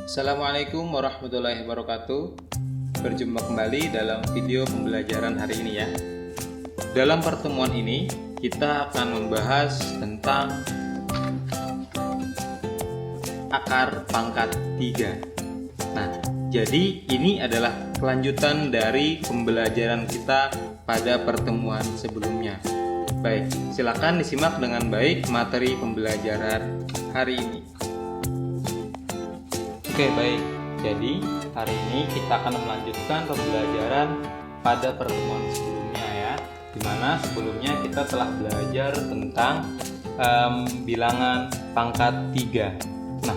Assalamualaikum warahmatullahi wabarakatuh. Berjumpa kembali dalam video pembelajaran hari ini ya. Dalam pertemuan ini kita akan membahas tentang akar pangkat 3. Nah, jadi ini adalah kelanjutan dari pembelajaran kita pada pertemuan sebelumnya. Baik, silakan disimak dengan baik materi pembelajaran hari ini. Oke, baik. Jadi, hari ini kita akan melanjutkan pembelajaran pada pertemuan sebelumnya ya. Dimana sebelumnya kita telah belajar tentang bilangan pangkat 3. Nah,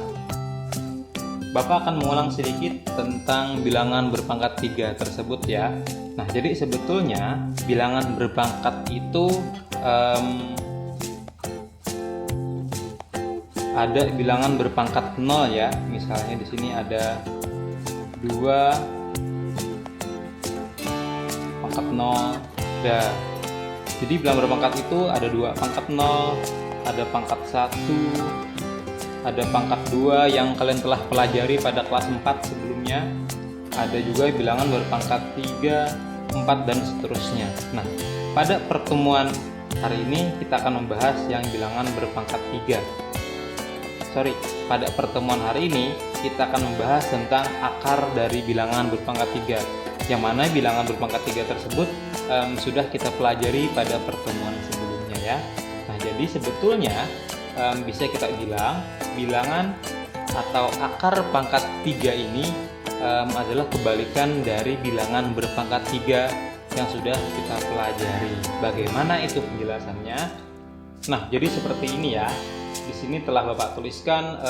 Bapak akan mengulang sedikit tentang bilangan berpangkat 3 tersebut ya. Nah, jadi sebetulnya bilangan berpangkat itu ada bilangan berpangkat 0 ya. Misalnya di sini ada 2 pangkat 0. Ya. Jadi bilangan berpangkat itu ada 2 pangkat 0, ada pangkat 1, ada pangkat 2 yang kalian telah pelajari pada kelas 4 sebelumnya. Ada juga bilangan berpangkat 3, 4 dan seterusnya. Nah, pada pertemuan hari ini kita akan membahas yang bilangan berpangkat 3. Pada pertemuan hari ini kita akan membahas tentang akar dari bilangan berpangkat 3, yang mana bilangan berpangkat 3 tersebut sudah kita pelajari pada pertemuan sebelumnya ya. Nah, jadi sebetulnya bisa kita bilang bilangan atau akar pangkat 3 ini adalah kebalikan dari bilangan berpangkat 3 yang sudah kita pelajari. Bagaimana itu penjelasannya? Nah, jadi seperti ini ya. Di sini telah Bapak tuliskan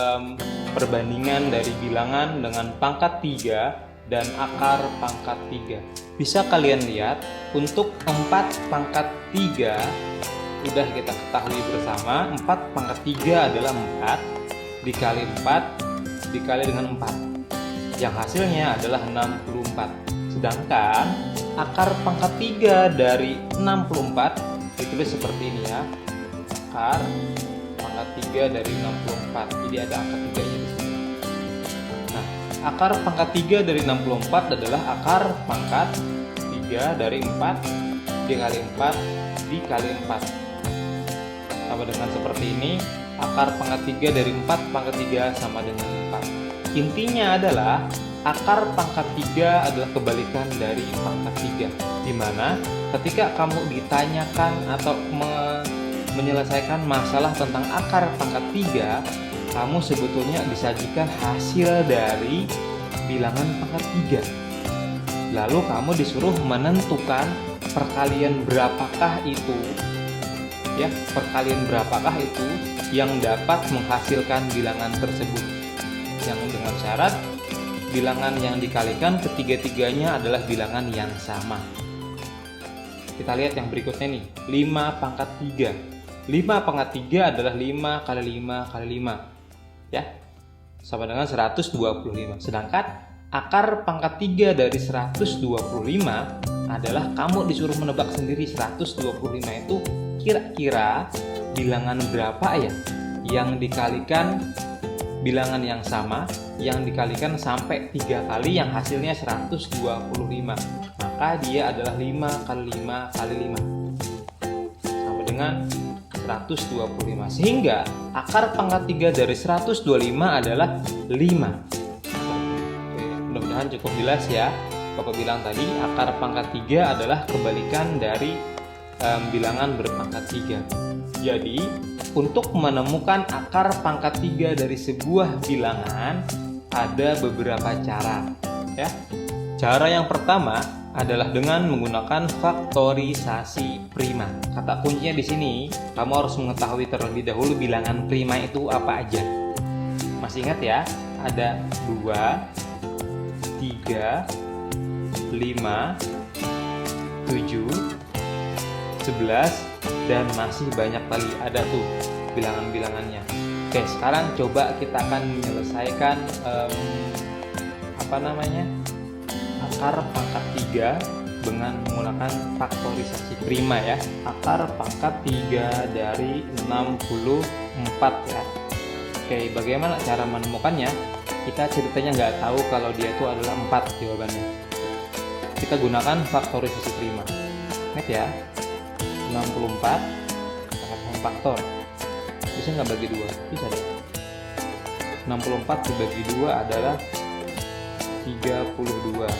perbandingan dari bilangan dengan pangkat 3 dan akar pangkat 3. Bisa kalian lihat untuk 4 pangkat 3 udah kita ketahui bersama, 4 pangkat 3 adalah 4 dikali 4 dikali dengan 4. Yang hasilnya adalah 64. Sedangkan akar pangkat 3 dari 64 ditulis seperti ini ya. Akar pangkat 3 dari 64. Jadi ada angka 3 nya di sini. Nah, akar pangkat 3 dari 64 adalah akar pangkat 3 dari 4 dikali 4 dikali 4. Sama dengan seperti ini, akar pangkat 3 dari 4 pangkat 3 sama dengan 4. Intinya adalah akar pangkat 3 adalah kebalikan dari pangkat 3. Dimana ketika kamu ditanyakan atau menyelesaikan masalah tentang akar pangkat 3, kamu sebetulnya disajikan hasil dari bilangan pangkat 3. Lalu kamu disuruh menentukan perkalian berapakah itu ya, perkalian berapakah itu yang dapat menghasilkan bilangan tersebut, yang dengan syarat bilangan yang dikalikan ketiga-tiganya adalah bilangan yang sama. Kita lihat yang berikutnya nih, 5 pangkat 3. 5 pangkat 3 adalah 5 kali 5 kali 5 ya, sama dengan 125. Sedangkan akar pangkat 3 dari 125 adalah kamu disuruh menebak sendiri 125 itu kira-kira bilangan berapa ya yang dikalikan bilangan yang sama, yang dikalikan sampai 3 kali yang hasilnya 125. Maka dia adalah 5 kali 5 kali 5 sama dengan 125. Sehingga akar pangkat 3 dari 125 adalah 5. Oke, mudah-mudahan cukup jelas ya. Bapak bilang tadi akar pangkat 3 adalah kebalikan dari bilangan berpangkat 3. Jadi, untuk menemukan akar pangkat 3 dari sebuah bilangan ada beberapa cara ya. Cara yang pertama adalah dengan menggunakan faktorisasi prima. Kata kuncinya di sini, kamu harus mengetahui terlebih dahulu bilangan prima itu apa aja. Masih ingat ya? Ada 2, 3, 5, 7, 11 dan masih banyak lagi, ada tuh bilangan-bilangannya. Oke, sekarang coba kita akan menyelesaikan akar pangkat 3 dengan menggunakan faktorisasi prima ya. Akar pangkat 3 dari 64 ya. Oke, bagaimana cara menemukannya? kita ceritanya nggak tahu kalau dia itu adalah 4 jawabannya. Kita gunakan faktorisasi prima. Ingat ya, 64 faktor. Bisa nggak bagi 2? Bisa deh. 64 dibagi 2 adalah 32.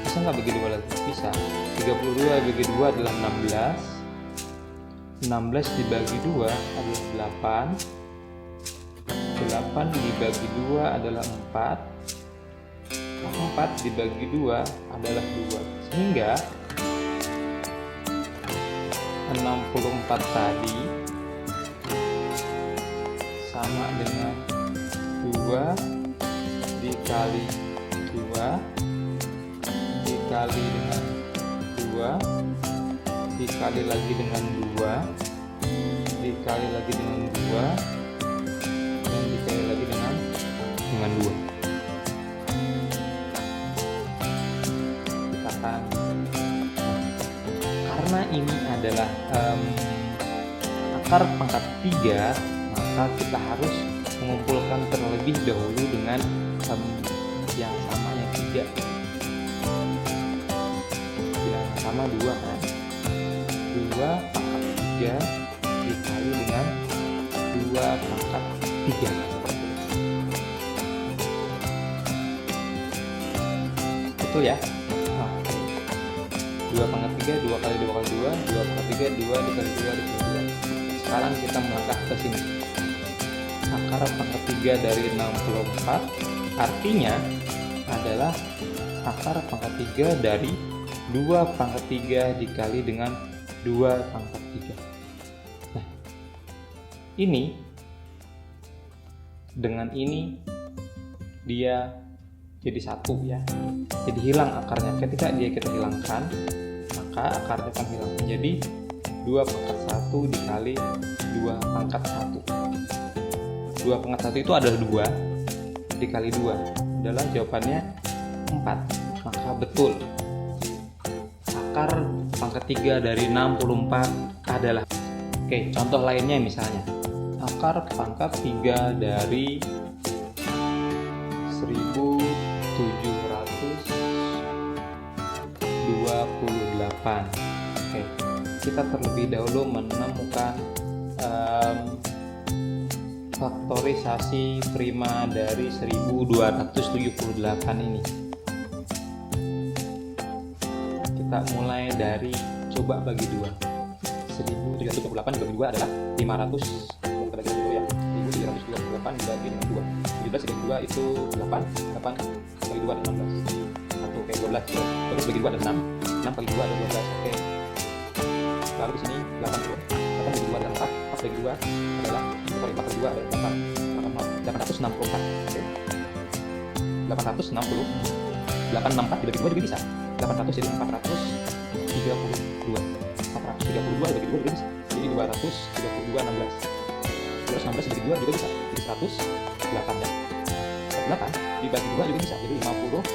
Bisa nggak bagi 2 lagi? Bisa. 32 bagi 2 adalah 16. 16 dibagi 2 adalah 8. 8 dibagi 2 adalah 4. 4 dibagi 2 adalah 2. Sehingga 64 tadi sama dengan 2 dikali 2 dikali dengan 2 dikali lagi dengan 2 dikali lagi dengan 2 dan dikali lagi dengan 2. Kita akan, karena ini adalah akar pangkat 3, maka kita harus mengumpulkan terlebih dahulu dengan yang sama yang 3. Yang sama 2 kan, 2 pangkat 3 dikali dengan 2 pangkat 3. Betul ya? 2 pangkat 3, 2 kali 2 kali 2, 2 pangkat 3, 2 dikali 2 dikali 2. Sekarang kita melangkah ke sini. Akar pangkat 3 dari 64 artinya adalah akar pangkat 3 dari 2 pangkat 3 dikali dengan 2 pangkat 3. Nah, ini dengan ini dia jadi 1 ya. Jadi hilang akarnya. Ketika dia kita hilangkan, maka akarnya akan hilang menjadi 2 pangkat 1 dikali 2 pangkat 1. 2 pangkat 1 itu adalah 2 dikali 2 adalah jawabannya 4. Maka betul akar pangkat 3 dari 64 adalah. Oke, contoh lainnya misalnya akar pangkat 3 dari 1728. Oke, kita terlebih dahulu menemukan faktorisasi prima dari 1278 ini. Kita mulai dari coba bagi 2. 1728 dibagi 2 adalah 500. Kita bagi dulu ya. 1728 dibagi dengan 2. 17 dibagi 2 itu 8. 8 bagi 2 adalah 16. 1 kayak 12. Terus bagi 2 adalah 6. 6 kali 2 adalah 12. Oke. Lalu di sini 8 dulu. 8 bagi 2 adalah 4. 4 bagi 2 adalah 4 bagi 2 adalah 864. Oke. 860. 864 dibagi 2 juga bisa. 800 jadi 432. 432 dibagi 2 juga bisa. Jadi 232 16. Terus 16 dibagi 2 juga bisa. Jadi 108 ya. 8 dibagi 2 juga bisa. Jadi 54.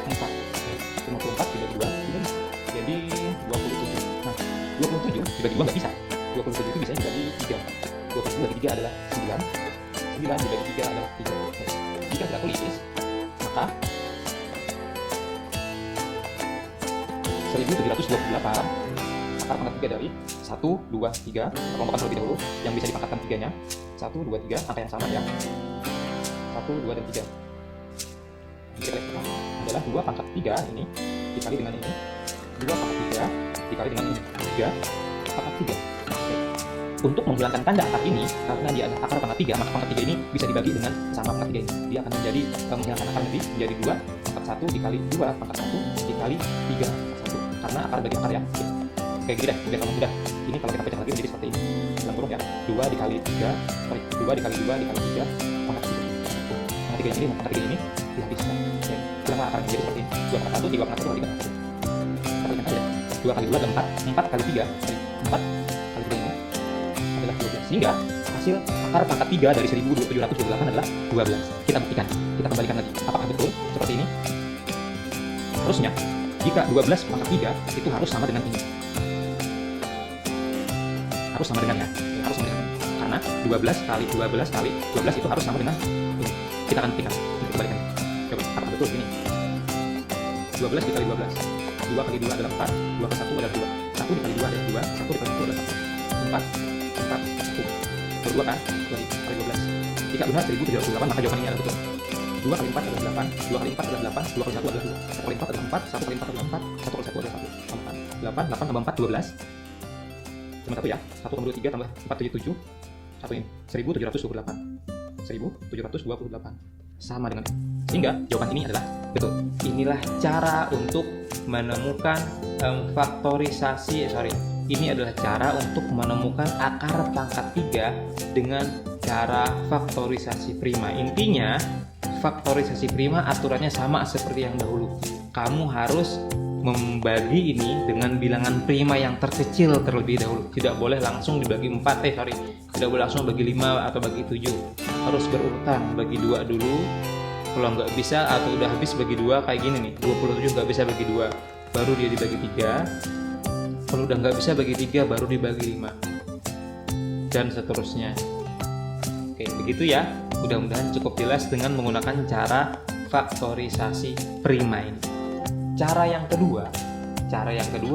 54 dibagi 2 juga bisa. Jadi 27. Nah, 27 dibagi 2 nggak bisa. 27 itu bisa dibagi 3. 27 dibagi 3 adalah 9. 9 dibagi 3 adalah 3. Jika kita tulis, maka 1728 akar pangkat 3 dari 1, 2, 3. Kelompokkan terlebih dahulu yang bisa dipangkatkan 3-nya. 1, 2, 3, angka yang sama ya. 1, 2, dan 3. Ini adalah 2 pangkat 3 ini dikali dengan ini. 2 pangkat 3 dikali dengan ini. 3 pangkat 3. Oke. Untuk menghilangkan tanda akar ini, karena dia adalah akar pangkat 3, maka pangkat 3 ini bisa dibagi dengan sama pangkat 3 ini. Dia akan menjadi menghilangkan akar nanti menjadi 2 pangkat 1 dikali 2 pangkat 1 dikali 3 pangkat 1. Karena akar bagi akar ya. Kayak gini deh, biar kamu mudah. Ini kalau kita pecah lagi menjadi seperti ini. Dalam kurung ya. 2 dikali 3, 2 dikali 2 dikali 3 pangkat 3. Pangkat 3 ini, pangkat 3 ini dihabiskan. Oke. Hilanglah akarnya jadi seperti ini. 2 pangkat 1, 3 pangkat 1, 3 pangkat 1. Kita lihat aja. 2 kali 2 adalah 4. 4 kali 3, 4 kali 3 ini adalah 12. Sehingga hasil akar pangkat 3 dari 1728 adalah 12. Kita buktikan. Kita kembalikan lagi. Apakah betul seperti ini? Harusnya jika 12 pangkat 3 itu harus sama dengan ini. Harus sama dengan ya. Harus sama dengan ini. Karena 12 kali 12 kali 12 itu harus sama dengan ini. Kita akan buktikan. Ini kebalikan. Coba, apakah betul ini? 12 dikali 12. 2 kali 2 adalah 4. 2 kali 1 adalah 2. 1 dikali 2 adalah 2. 1 dikali 1 adalah 1. 4, 4, 1. 2 kan? 2 kali 12. Jika benar 1078, maka jawaban ini adalah betul. 2 kali 4 adalah 8. 2 kali 4 adalah 8. 2 kali 1 adalah 2. 1 kali 4 adalah 4. 1 kali 4 adalah 4. 1 kali 1 adalah 1. 8. 8 tambah 4, 12. Cuma 1 ya. 1 tambah 2, 3 tambah 4, 7, 7. 1 ini. 1728. 1728. Sama dengan ini. Sehingga jawaban ini adalah betul. Inilah cara untuk menemukan Ini adalah cara untuk menemukan akar pangkat 3 dengan cara faktorisasi prima. Intinya, faktorisasi prima aturannya sama seperti yang dahulu. Kamu harus membagi ini dengan bilangan prima yang terkecil terlebih dahulu. Tidak boleh langsung dibagi 4, tidak boleh langsung bagi 5 atau bagi 7. Harus berurutan, bagi 2 dulu. Kalau nggak bisa atau udah habis bagi 2 kayak gini nih, 27 nggak bisa bagi 2, baru dia dibagi 3. Kalau udah nggak bisa bagi 3, baru dibagi 5, dan seterusnya. Oke, begitu ya. Mudah-mudahan cukup jelas dengan menggunakan cara faktorisasi prima ini. Cara yang kedua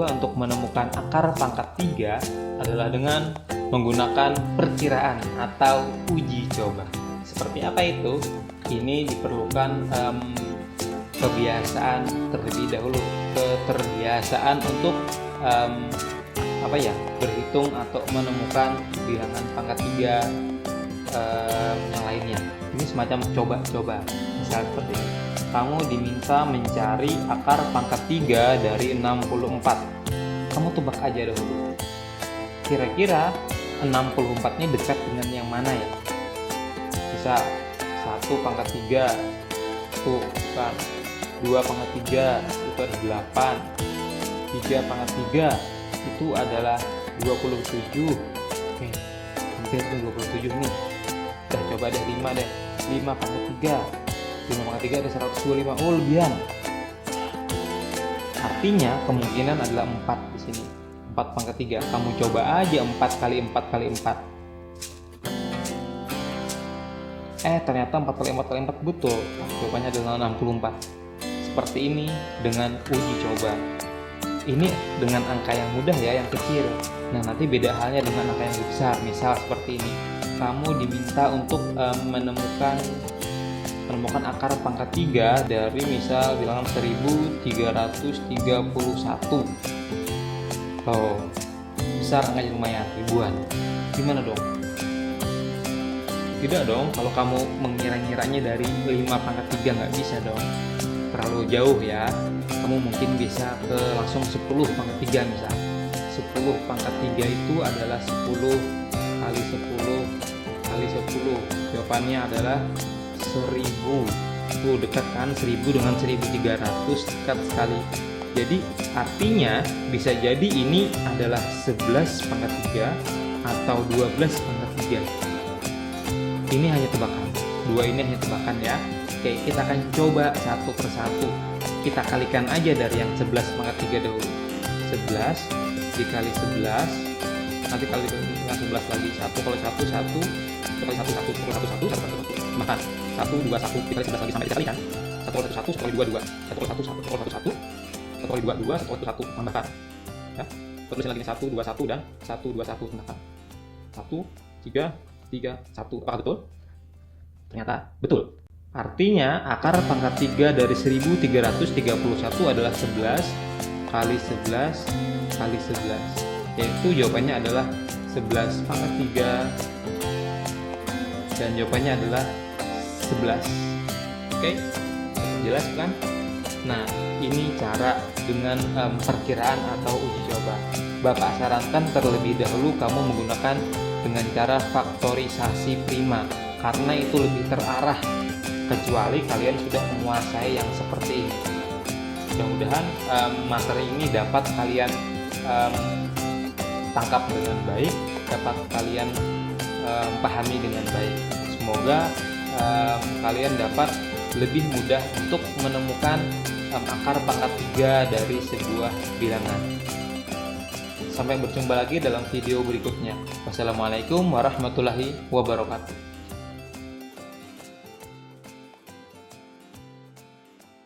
untuk menemukan akar pangkat 3 adalah dengan menggunakan perkiraan atau uji coba. Seperti apa itu? Ini diperlukan kebiasaan terlebih dahulu, keterbiasaan untuk berhitung atau menemukan bilangan pangkat 3 yang lainnya. Ini semacam coba-coba. Misalnya seperti ini. Kamu diminta mencari akar pangkat 3 dari 64. Kamu tebak aja dahulu. Kira-kira 64 ini dekat dengan yang mana ya? Bisa 1 pangkat 3 itu kan, 2 pangkat 3 itu ada 8, 3 pangkat 3 itu adalah 27. Oke, hampir 27 nih. Coba deh 5 deh. 5 pangkat 3. 5 pangkat 3 ada 125. Oh, lebihan. Artinya kemungkinan adalah 4 di sini. 4 pangkat 3. Kamu coba aja 4 kali 4 kali 4. Ternyata 4 kali 4 kali 4 betul. Jawabannya adalah 64. Seperti ini dengan uji coba. Ini dengan angka yang mudah ya, yang kecil. Nah, nanti beda halnya dengan angka yang lebih besar. Misal seperti ini. Kamu diminta untuk menemukan akar pangkat 3 dari misal bilangan 1331. Oh, besar angkanya, lumayan, ribuan. Gimana dong? Tidak dong, kalau kamu mengira-ngiranya dari 5 pangkat 3 nggak bisa dong. Terlalu jauh ya. Kamu mungkin bisa ke langsung 10 pangkat 3 misal. 10 pangkat 3 itu adalah 10 kali 10 kali 10. Jawabannya adalah 1000. Dekat kan, 1000 dengan 1300, dekat sekali. Jadi artinya bisa jadi ini adalah 11 pangkat 3 atau 12 pangkat 3. Ini hanya tebakan. 2 ini hanya tebakan ya. Oke, kita akan coba satu persatu. Kita kalikan aja dari yang 11 pangkat 3 dahulu. 11 dikali 11, nanti kali dengan 11 lagi. 1 kali 1, 1 kali 1, 1 kali 1, 1 1 makan 1, 2, 1 dikali 11 lagi sampai dikalikan. 1 kali 1, 1 kali 2, 2 1 kali 1, 1 kali 1, 1 1 kali 2, 2 1 kali 1 tambahkan ya. Terus lagi 1, 2, 1 dan 1, 2, 1 tambahkan 1, 3, 3, 1. Apakah betul? Ternyata betul. Artinya akar pangkat 3 dari 1331 adalah 11 kali 11 kali 11. Yaitu jawabannya adalah 11 pangkat 3 dan jawabannya adalah 11. Oke, jelas kan? Nah, ini cara dengan perkiraan atau uji coba. Bapak sarankan terlebih dahulu kamu menggunakan dengan cara faktorisasi prima, karena itu lebih terarah, kecuali kalian sudah menguasai yang seperti ini. Mudah-mudahan materi ini dapat kalian tangkap dengan baik, dapat kalian pahami dengan baik. Semoga kalian dapat lebih mudah untuk menemukan akar pangkat 3 dari sebuah bilangan. Sampai berjumpa lagi dalam video berikutnya. Wassalamualaikum warahmatullahi wabarakatuh.